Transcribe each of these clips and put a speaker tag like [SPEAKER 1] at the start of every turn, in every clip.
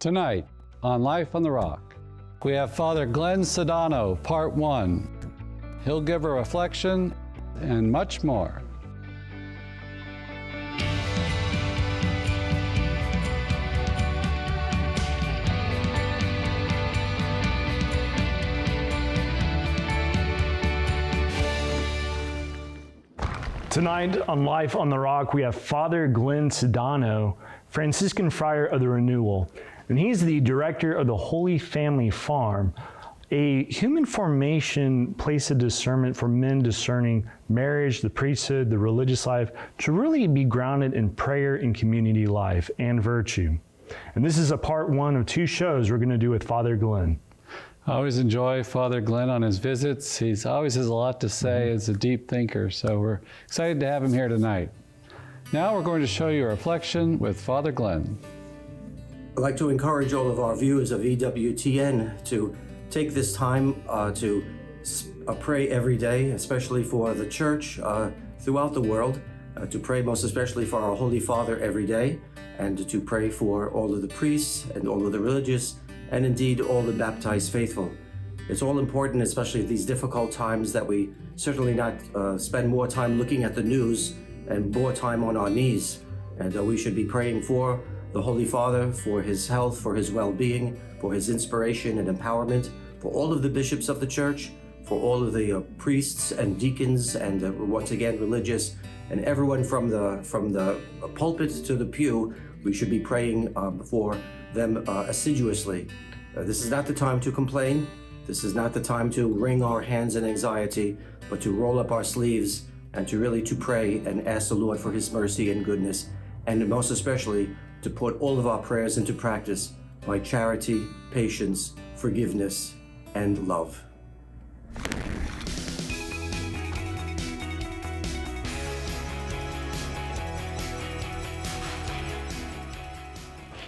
[SPEAKER 1] Tonight on Life on the Rock, we have Father Glen Sudano, Part 1. He'll give a reflection and much more.
[SPEAKER 2] Tonight on Life on the Rock, we have Father Glen Sudano, Franciscan Friar of the Renewal, and he's the director of the Holy Family Farm, a human formation place of discernment for men discerning marriage, the priesthood, the religious life, to really be grounded in prayer and community life and virtue. And this is a part 1 of 2 shows we're going to do with Father Glen.
[SPEAKER 1] I always enjoy Father Glen on his visits. He always has a lot to say as a deep thinker, so we're excited to have him here tonight. Now we're going to show you a reflection with Father Glen.
[SPEAKER 3] I'd like to encourage all of our viewers of EWTN to take this time to pray every day, especially for the church throughout the world, to pray most especially for our Holy Father every day, and to pray for all of the priests and all of the religious, and indeed all the baptized faithful. It's all important, especially at these difficult times, that we certainly not spend more time looking at the news and more time on our knees. And we should be praying for the Holy Father, for his health, for his well-being, for his inspiration and empowerment, for all of the bishops of the church, for all of the priests and deacons, and once again religious, and everyone from the pulpit to the pew. We should be praying for them assiduously. This is not the time to complain. This is not the time to wring our hands in anxiety, but to roll up our sleeves and to pray and ask the Lord for his mercy and goodness, and most especially to put all of our prayers into practice by charity, patience, forgiveness, and love.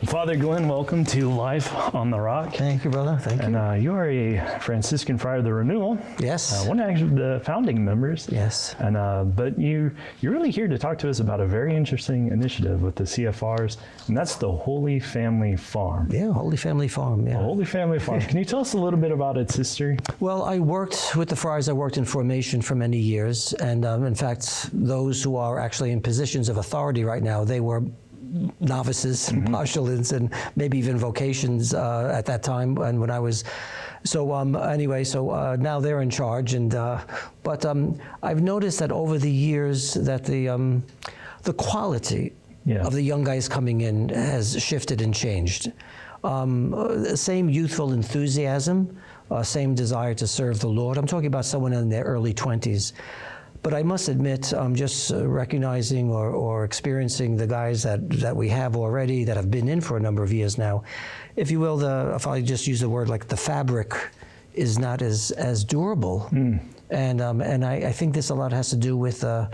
[SPEAKER 2] Father Glen, welcome to Life on the Rock.
[SPEAKER 4] Thank you, brother. Thank you.
[SPEAKER 2] And you are a Franciscan Friar of the Renewal.
[SPEAKER 4] Yes.
[SPEAKER 2] One of the founding members.
[SPEAKER 4] Yes.
[SPEAKER 2] And but you're really here to talk to us about a very interesting initiative with the CFRs, and that's the Holy Family Farm.
[SPEAKER 4] Yeah, Holy Family Farm. Yeah.
[SPEAKER 2] The Holy Family Farm. Can you tell us a little bit about its history?
[SPEAKER 4] Well, I worked with the friars. I worked in formation for many years, and in fact, those who are actually in positions of authority right now, they were novices and postulants and maybe even vocations at that time, and when I was now they're in charge, and but I've noticed that over the years that the quality of the young guys coming in has shifted and changed. Same youthful enthusiasm, same desire to serve the Lord. I'm talking about someone in their early 20s. But I must admit, just recognizing or experiencing the guys that we have already that have been in for a number of years now, if you will, if I just use the word like the fabric is not as durable. And I think this a lot has to do with the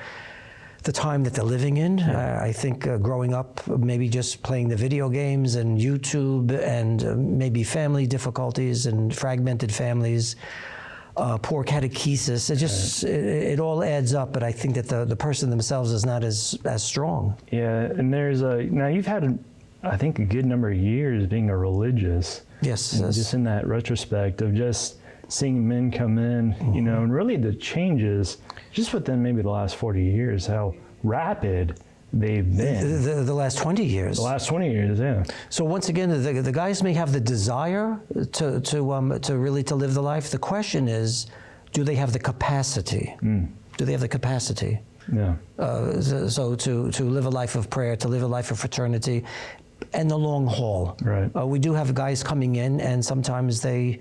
[SPEAKER 4] time that they're living in. I think growing up, maybe just playing the video games and YouTube and maybe family difficulties and fragmented families, poor catechesis. It all adds up, but I think that the person themselves is not as strong.
[SPEAKER 2] Yeah, and now you've had, I think, a good number of years being a religious.
[SPEAKER 4] Yes.
[SPEAKER 2] And just in that retrospect of just seeing men come in, and really the changes just within maybe the last 40 years, how rapid they've been.
[SPEAKER 4] The last 20 years.
[SPEAKER 2] The last 20 years, yeah.
[SPEAKER 4] So once again, the guys may have the desire to really live the life. The question is, do they have the capacity? Do they have the capacity?
[SPEAKER 2] Yeah.
[SPEAKER 4] So to live a life of prayer, to live a life of fraternity, and the long haul.
[SPEAKER 2] Right.
[SPEAKER 4] We do have guys coming in, and sometimes they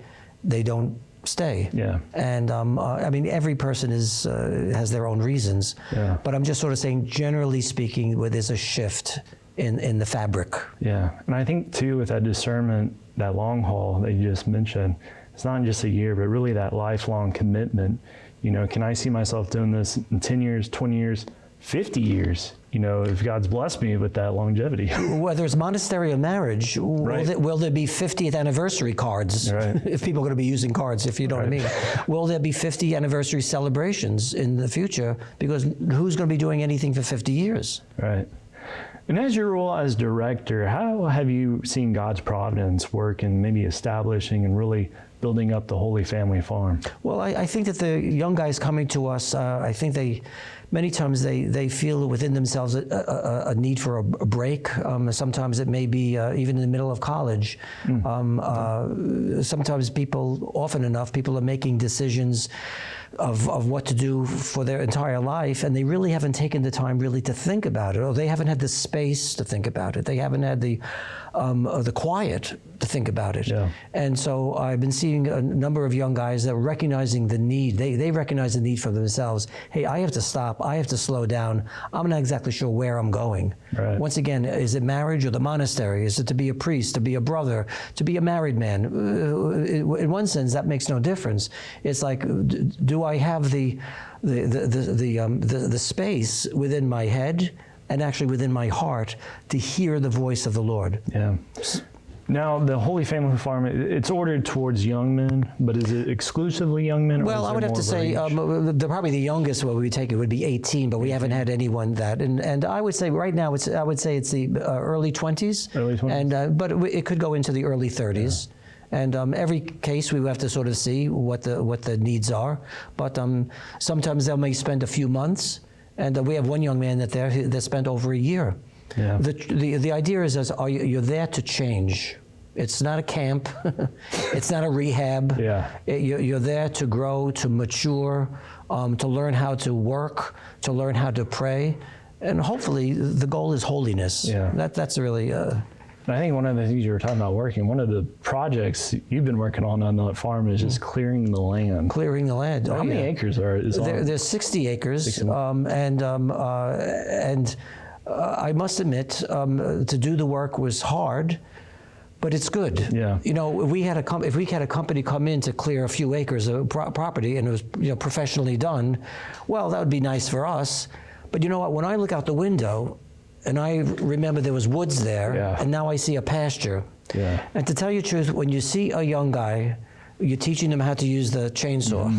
[SPEAKER 4] don't stay.
[SPEAKER 2] Yeah.
[SPEAKER 4] And I mean, every person has their own reasons.
[SPEAKER 2] Yeah.
[SPEAKER 4] But I'm just sort of saying, generally speaking, where there's a shift in the fabric.
[SPEAKER 2] Yeah. And I think too, with that discernment, that long haul that you just mentioned, it's not just a year, but really that lifelong commitment. Can I see myself doing this in 10 years, 20 years, 50 years? If God's blessed me with that longevity.
[SPEAKER 4] Whether it's monastery or marriage, will there be 50th anniversary cards?
[SPEAKER 2] Right.
[SPEAKER 4] If people are going to be using cards, if you know what I mean. Will there be 50 anniversary celebrations in the future? Because who's going to be doing anything for 50 years?
[SPEAKER 2] Right. And as your role as director, how have you seen God's providence work in maybe establishing and really building up the Holy Family Farm?
[SPEAKER 4] Well, I think that the young guys coming to us, I think many times they feel within themselves a need for a break. Sometimes it may be even in the middle of college. Sometimes often enough, people are making decisions of what to do for their entire life, and they really haven't taken the time really to think about it, or they haven't had the space to think about it. They haven't had the quiet to think about it. Yeah. And so I've been seeing a number of young guys that are recognizing the need. They recognize the need for themselves. Hey, I have to stop. I have to slow down. I'm not exactly sure where I'm going. Right. Once again, is it marriage or the monastery? Is it to be a priest, to be a brother, to be a married man? In one sense, that makes no difference. It's like, do I have the space within my head and actually within my heart to hear the voice of the Lord?
[SPEAKER 2] Yeah. Now, the Holy Family Farm, it's ordered towards young men, but is it exclusively young men?
[SPEAKER 4] Well, I would have to say probably the youngest one we take it would be 18, but we haven't had anyone that. And I would say right now, it's the early 20s. Early 20s. And, but it could go into the early 30s. Yeah. And every case we have to sort of see what the needs are. But sometimes they may spend a few months. And we have one young man that spent over a year. Yeah. The idea is you're there to change. It's not a camp. It's not a rehab. Yeah. You're there to grow, to mature, to learn how to work, to learn how to pray. And hopefully the goal is holiness. Yeah. That's really...
[SPEAKER 2] I think one of the things you were talking about one of the projects you've been working on that farm is just clearing the land.
[SPEAKER 4] Clearing the land.
[SPEAKER 2] How many acres is on?
[SPEAKER 4] There's 60 acres. 60. And I must admit, to do the work was hard, but it's good. Yeah. You know, if we had a company come in to clear a few acres of property and it was professionally done, well, that would be nice for us. But you know what? When I look out the window, and I remember there was woods there, and now I see a pasture. Yeah. And to tell you the truth, when you see a young guy, you're teaching him how to use the chainsaw,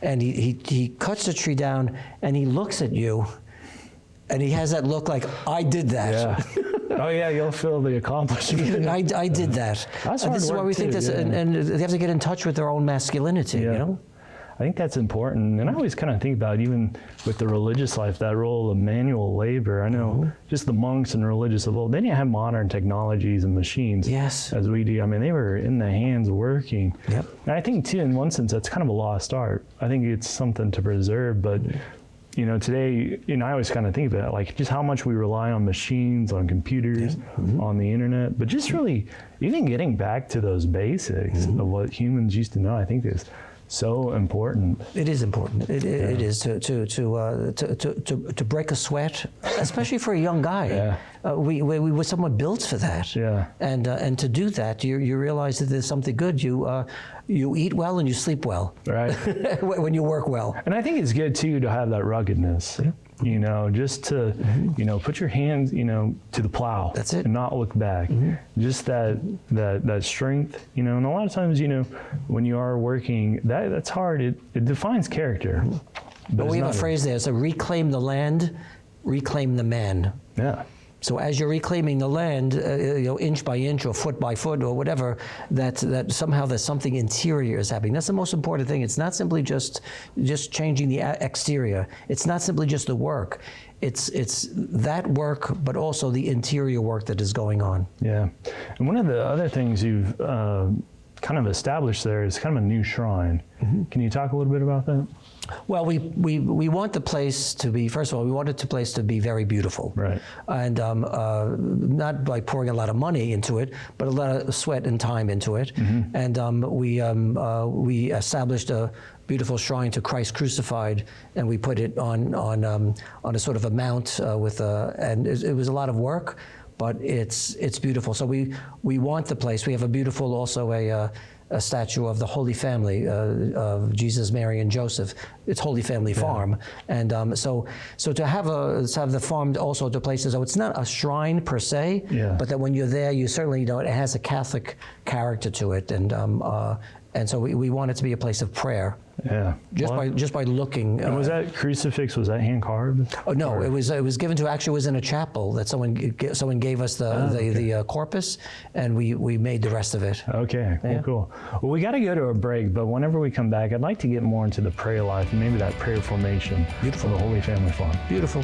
[SPEAKER 4] and he cuts the tree down, and he looks at you, and he has that look like, I did that.
[SPEAKER 2] Yeah. Oh yeah, you'll feel the accomplishment.
[SPEAKER 4] I did that.
[SPEAKER 2] That's
[SPEAKER 4] and this is why we think this, and they have to get in touch with their own masculinity,
[SPEAKER 2] I think that's important. And I always kind of think about, even with the religious life, that role of manual labor. I know just the monks and religious of old, they didn't have modern technologies and machines as we do. I mean, they were in the hands working. Yep. And I think, too, in one sense, that's kind of a lost art. I think it's something to preserve. But, today, I always kind of think about it, like just how much we rely on machines, on computers, on the internet. But just really, even getting back to those basics of what humans used to know, I think is so important.
[SPEAKER 4] It is important. It is to break a sweat, especially for a young guy. Yeah. We were somewhat built for that. Yeah. And to do that, you realize that there's something good. You eat well and you sleep well. Right. When you work well.
[SPEAKER 2] And I think it's good too to have that ruggedness. Yeah. Just to, put your hands, to the plow.
[SPEAKER 4] That's it.
[SPEAKER 2] And not look back. Just that strength, and a lot of times, when you are working, that's hard. It defines character.
[SPEAKER 4] But we have a phrase there. So reclaim the land, reclaim the man. Yeah. So as you're reclaiming the land, inch by inch or foot by foot or whatever, that somehow there's something interior is happening. That's the most important thing. It's not simply just changing the exterior. It's not simply just the work. It's that work, but also the interior work that is going on.
[SPEAKER 2] Yeah. And one of the other things you've kind of established there is kind of a new shrine. Can you talk a little bit about that?
[SPEAKER 4] Well, we want the place to be, first of all, we wanted the place to be very beautiful. Right. And not like pouring a lot of money into it, but a lot of sweat and time into it. And we established a beautiful shrine to Christ crucified, and we put it on a sort of a mount and it was a lot of work, but it's beautiful. So we want the place. We have a beautiful also a statue of the Holy Family of Jesus, Mary, and Joseph. It's Holy Family Farm, and so to have the farm also to places. So it's not a shrine per se, but that when you're there, you certainly it has a Catholic character to it, and And so we want it to be a place of prayer.
[SPEAKER 2] Yeah.
[SPEAKER 4] Just by looking.
[SPEAKER 2] And was that crucifix, was that hand carved?
[SPEAKER 4] Oh no, it was given to, actually it was in a chapel that someone gave us the corpus, and we made the rest of it.
[SPEAKER 2] Okay, cool. Well, we got to go to a break, but whenever we come back, I'd like to get more into the prayer life and maybe that prayer formation for the Holy Family Farm.
[SPEAKER 4] Beautiful.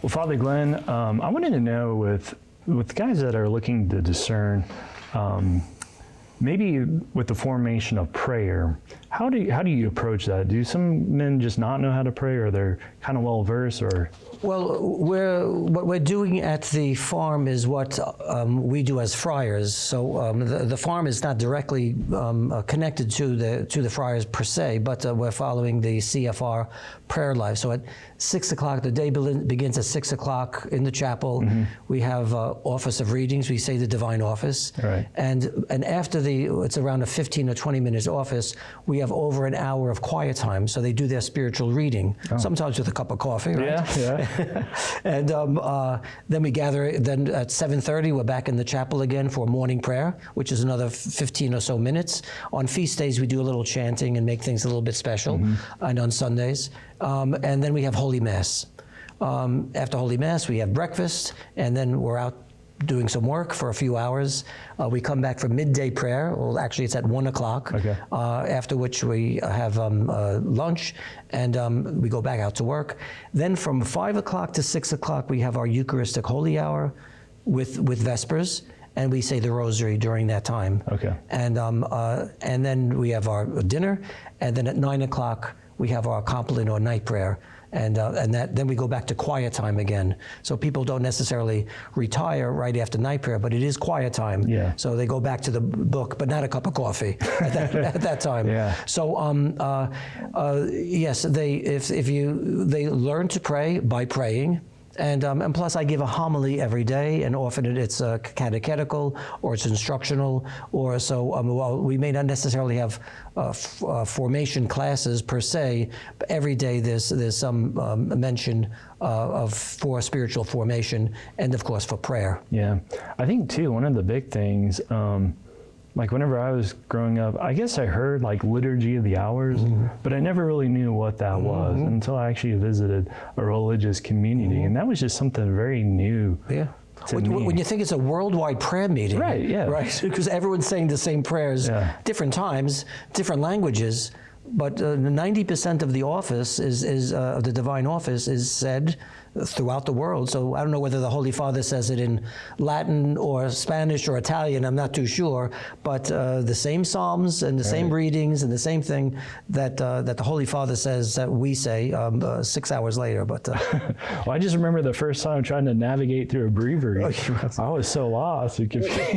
[SPEAKER 2] Well, Father Glen, I wanted to know with guys that are looking to discern, maybe with the formation of prayer, how do you approach that? Do some men just not know how to pray, or they're kind of well versed, or?
[SPEAKER 4] Well, what we're doing at the farm is what we do as friars. So the farm is not directly connected to the friars per se, but we're following the CFR prayer life. So at 6 o'clock, the day begins at 6 o'clock in the chapel. We have office of readings. We say the divine office,
[SPEAKER 2] right.
[SPEAKER 4] and after it's around a 15 or 20 minutes office, we have over an hour of quiet time. So they do their spiritual reading, sometimes with a cup of coffee, right?
[SPEAKER 2] Yeah.
[SPEAKER 4] And then we gather. Then at 7:30, we're back in the chapel again for morning prayer, which is another 15 or so minutes. On feast days, we do a little chanting and make things a little bit special, and on Sundays. And then we have Holy Mass. After Holy Mass, we have breakfast, and then we're out doing some work for a few hours. We come back for midday prayer. Well, actually, it's at 1 o'clock.
[SPEAKER 2] Okay.
[SPEAKER 4] After which we have lunch, and we go back out to work. Then from 5 o'clock to 6 o'clock, we have our Eucharistic Holy Hour with Vespers, and we say the Rosary during that time.
[SPEAKER 2] Okay.
[SPEAKER 4] And then we have our dinner, and then at 9 o'clock, we have our Compline or night prayer. And then we go back to quiet time again. So people don't necessarily retire right after night prayer, but it is quiet time.
[SPEAKER 2] Yeah.
[SPEAKER 4] So they go back to the book, but not a cup of coffee at that time.
[SPEAKER 2] Yeah.
[SPEAKER 4] So yes, they learn to pray by praying. And plus, I give a homily every day, and often it's catechetical or it's instructional, or so. Well, we may not necessarily have formation classes per se, but every day there's some mention for spiritual formation, and of course for prayer.
[SPEAKER 2] Yeah, I think too, one of the big things, like whenever I was growing up, I guess I heard like Liturgy of the Hours, but I never really knew what that was until I actually visited a religious community, and that was just something very new.
[SPEAKER 4] Yeah. When you think it's a worldwide prayer meeting,
[SPEAKER 2] right? Yeah,
[SPEAKER 4] right, because everyone's saying the same prayers, different times, different languages, but 90% of the office is the divine office is said throughout the world. So I don't know whether the Holy Father says it in Latin or Spanish or Italian, I'm not too sure, but the same Psalms and the same readings and the same thing that the Holy Father says that we say 6 hours later. But
[SPEAKER 2] well, I just remember the first time trying to navigate through a breviary. I was so lost.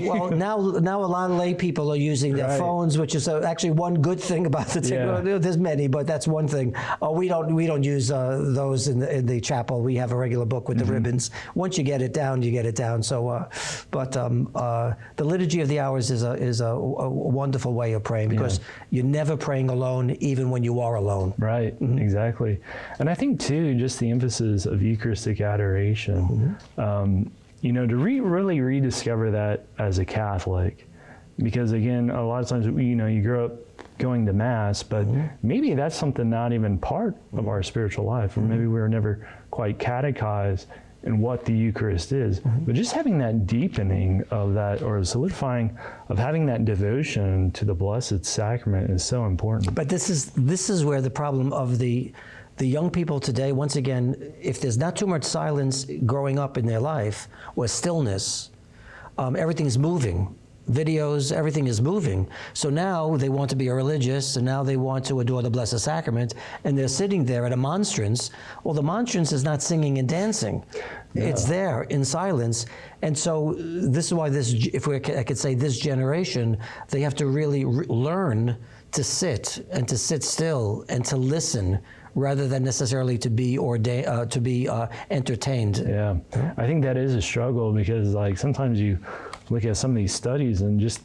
[SPEAKER 4] Well, now a lot of lay people are using their phones, which is actually one good thing about the technology. There's many, but that's one thing. We don't use those in the chapel. We have a regular book with the ribbons. Once you get it down, you get it down. So, but the Liturgy of the Hours is a wonderful way of praying, because you're never praying alone, even when you are alone.
[SPEAKER 2] Right, exactly. And I think too, just the emphasis of Eucharistic adoration, you know, to really rediscover that as a Catholic, because again, a lot of times, you know, you grow up going to Mass, but maybe that's something not even part of our spiritual life, or maybe we were never quite catechized in what the Eucharist is. But just having that deepening of that, or solidifying of having that devotion to the Blessed Sacrament is so important.
[SPEAKER 4] But this is where the problem of the young people today, once again, if there's not too much silence growing up in their life, or stillness, everything's moving. Videos, everything is moving. So now they want to be religious, and now they want to adore the Blessed Sacrament, and they're sitting there at a monstrance. Well, the monstrance is not singing and dancing. It's there in silence. And so this is why I could say this generation, they have to really learn to sit and to sit still and to listen rather than necessarily to be ordained, to be entertained.
[SPEAKER 2] Yeah, I think that is a struggle because like sometimes you look at some of these studies and just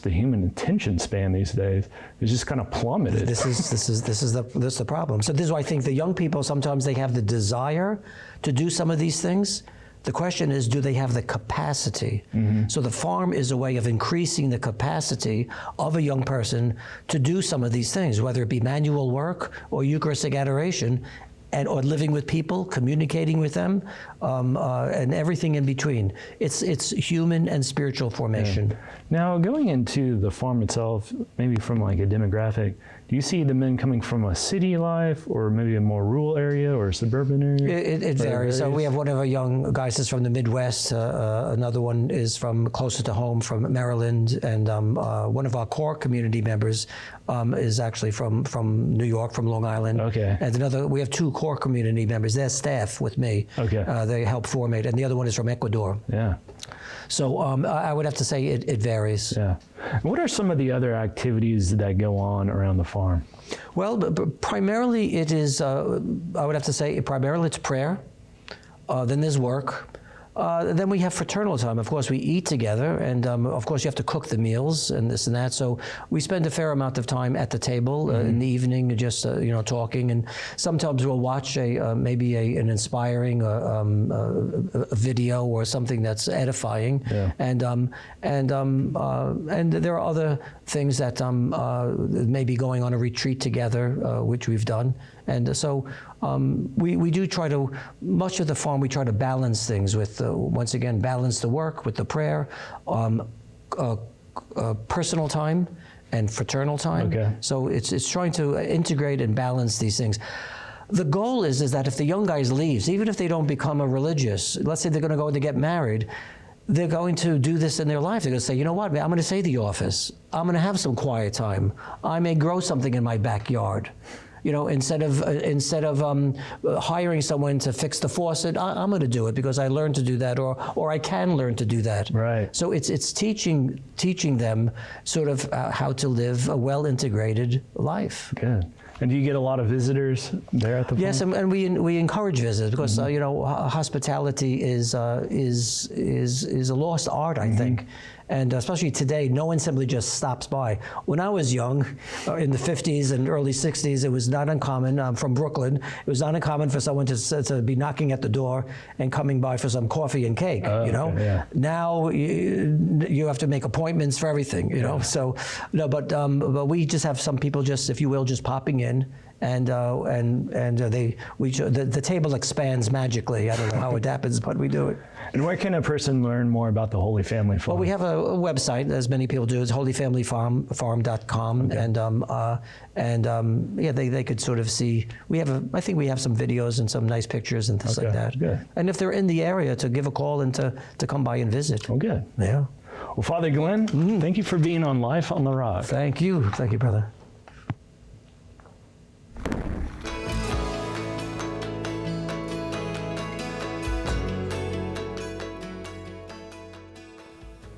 [SPEAKER 2] the human attention span these days is just kind of plummeted.
[SPEAKER 4] This is the problem. So this is why I think the young people, sometimes they have the desire to do some of these things. The question is, do they have the capacity? So the farm is a way of increasing the capacity of a young person to do some of these things, whether it be manual work or Eucharistic adoration, or living with people, communicating with them, and everything in between. It's human and spiritual formation.
[SPEAKER 2] Yeah. Now, going into the farm itself, maybe from like a demographic, do you see the men coming from a city life or maybe a more rural area or suburban area?
[SPEAKER 4] It varies. So we have one of our young guys is from the Midwest. Another one is from closer to home, from Maryland. And one of our core community members is actually from New York, from Long Island.
[SPEAKER 2] Okay.
[SPEAKER 4] And we have two core community members. They're staff with me.
[SPEAKER 2] Okay.
[SPEAKER 4] They help form it. And the other one is from Ecuador.
[SPEAKER 2] Yeah.
[SPEAKER 4] So I would have to say it varies.
[SPEAKER 2] Yeah. What are some of the other activities that go on around the farm?
[SPEAKER 4] Well, primarily it is, I would have to say, primarily it's prayer. Then there's work. Then we have fraternal time. Of course, we eat together, and of course, you have to cook the meals and this and that. So we spend a fair amount of time at the table in the evening, just talking. And sometimes we'll watch maybe an inspiring a video or something that's edifying.
[SPEAKER 2] Yeah.
[SPEAKER 4] And there are other things that maybe going on a retreat together, which we've done. And so we do try to, much of the farm, we try to balance things with, once again, balance the work with the prayer, personal time and fraternal time.
[SPEAKER 2] Okay.
[SPEAKER 4] So it's trying to integrate and balance these things. The goal is that if the young guys leaves, even if they don't become a religious, let's say they're going to go and get married, they're going to do this in their life. They're going to say, you know what, I'm going to say the office. I'm going to have some quiet time. I may grow something in my backyard. Instead of hiring someone to fix the faucet, I'm going to do it because I learned to do that, or I can learn to do that.
[SPEAKER 2] Right.
[SPEAKER 4] So it's teaching them sort of how to live a well-integrated life.
[SPEAKER 2] Good. And do you get a lot of visitors there at the farm?
[SPEAKER 4] Yes, and we encourage visits because hospitality is a lost art, I think. And especially today, no one simply just stops by. When I was young, in the 50s and early 60s, it was not uncommon. I'm from Brooklyn. It was not uncommon for someone to be knocking at the door and coming by for some coffee and cake.
[SPEAKER 2] Okay, yeah.
[SPEAKER 4] Now you have to make appointments for everything. So no, but we just have some people just, if you will, just popping in. And the table expands magically. I don't know how it happens, but we do it.
[SPEAKER 2] And where can a person learn more about the Holy Family Farm?
[SPEAKER 4] Well, we have a website, as many people do. It's holyfamilyfarm.com, okay. They could sort of see. I think we have some videos and some nice pictures and things like that.
[SPEAKER 2] Good.
[SPEAKER 4] And if they're in the area, to give a call and to come by and visit.
[SPEAKER 2] Oh, good.
[SPEAKER 4] Yeah.
[SPEAKER 2] Well, Father Glen, thank you for being on Life on the Rock.
[SPEAKER 4] Thank you, brother.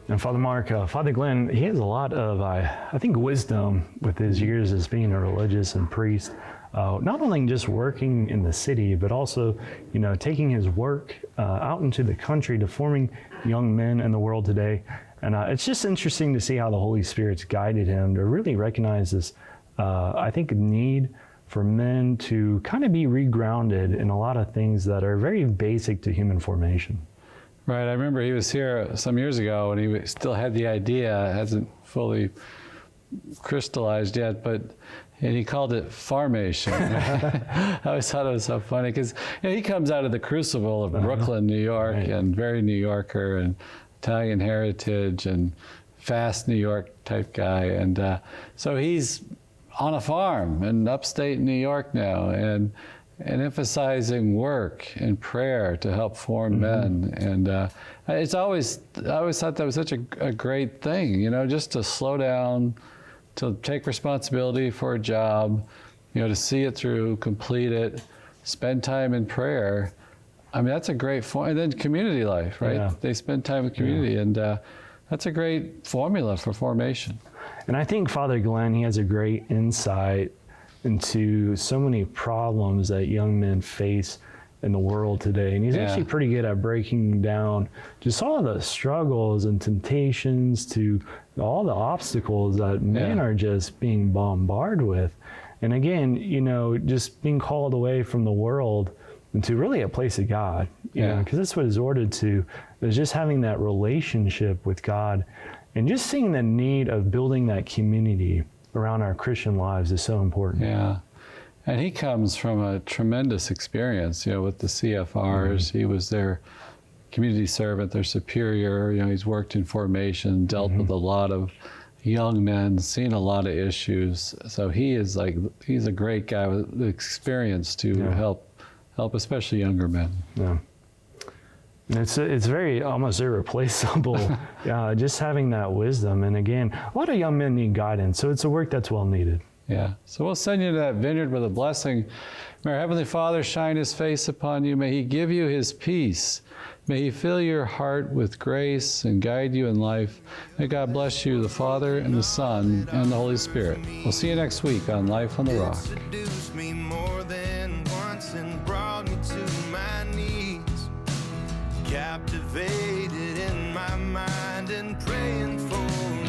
[SPEAKER 2] And Father Mark, Father Glen, he has a lot of, I think, wisdom with his years as being a religious and priest. Not only just working in the city, but also, taking his work out into the country to forming young men in the world today. And it's just interesting to see how the Holy Spirit's guided him to really recognize this, I think, need for men to kind of be regrounded in a lot of things that are very basic to human formation.
[SPEAKER 1] Right. I remember he was here some years ago and he still had the idea, it hasn't fully crystallized yet, and he called it farmation. I always thought it was so funny because he comes out of the crucible of Brooklyn, New York, right. And very New Yorker and Italian heritage and fast New York type guy. And so he's on a farm in upstate New York now and emphasizing work and prayer to help form men. And I always thought that was such a great thing, just to slow down, to take responsibility for a job, to see it through, complete it, spend time in prayer. I mean, that's a great form. And then community life, right?
[SPEAKER 2] Yeah.
[SPEAKER 1] They spend time with community, and that's a great formula for formation.
[SPEAKER 2] And I think Father Glen, he has a great insight into so many problems that young men face in the world today. And he's actually pretty good at breaking down just all the struggles and temptations to all the obstacles that men are just being bombarded with. And again, you know, just being called away from the world into really a place of God, you know, because that's what it's ordered to, is just having that relationship with God and just seeing the need of building that community around our Christian lives is so important.
[SPEAKER 1] Yeah. And he comes from a tremendous experience, you know, with the CFRs. He was their community servant, their superior. You know, he's worked in formation, dealt with a lot of young men, seen a lot of issues. So he's a great guy with the experience to help especially younger men.
[SPEAKER 2] Yeah. And it's very almost irreplaceable, just having that wisdom. And again, a lot of young men need guidance, so it's a work that's well needed.
[SPEAKER 1] Yeah. So we'll send you to that vineyard with a blessing. May our Heavenly Father shine his face upon you. May he give you his peace. May he fill your heart with grace and guide you in life. May God bless you, the Father and the Son and the Holy Spirit. We'll see you next week on Life on the Rock.
[SPEAKER 5] Seduced me more than once and brought me to my knees. Captivated in my mind and praying for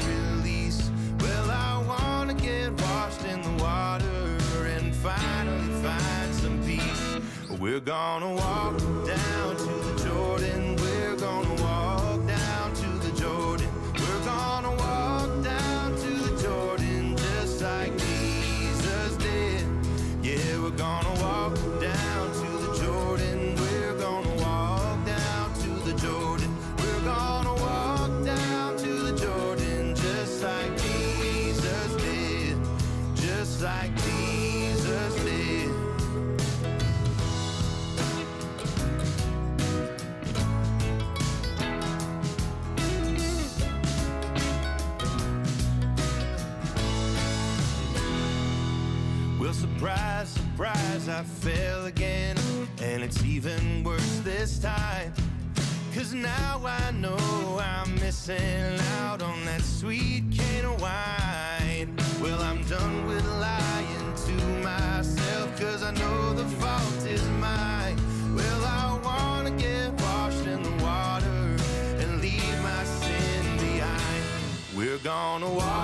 [SPEAKER 5] release. Well, I want to get washed in the water and finally find some peace. We're gonna walk down to the Jordan. We're gonna walk down to the Jordan. We're gonna walk down to the Jordan just like Jesus did. Yeah, we're gonna walk down to the Jordan. We're gonna walk down to the Jordan. We're gonna walk down to the Jordan just like Jesus did. Just like Jesus did. Well, surprise, surprise, I fell again. And it's even worse this time. 'Cause now I know I'm missing out on that sweet cane of wine. Well, I'm done with lying to myself, 'cause I know the fault is mine. Well, I wanna get washed in the water and leave my sin behind. We're gonna walk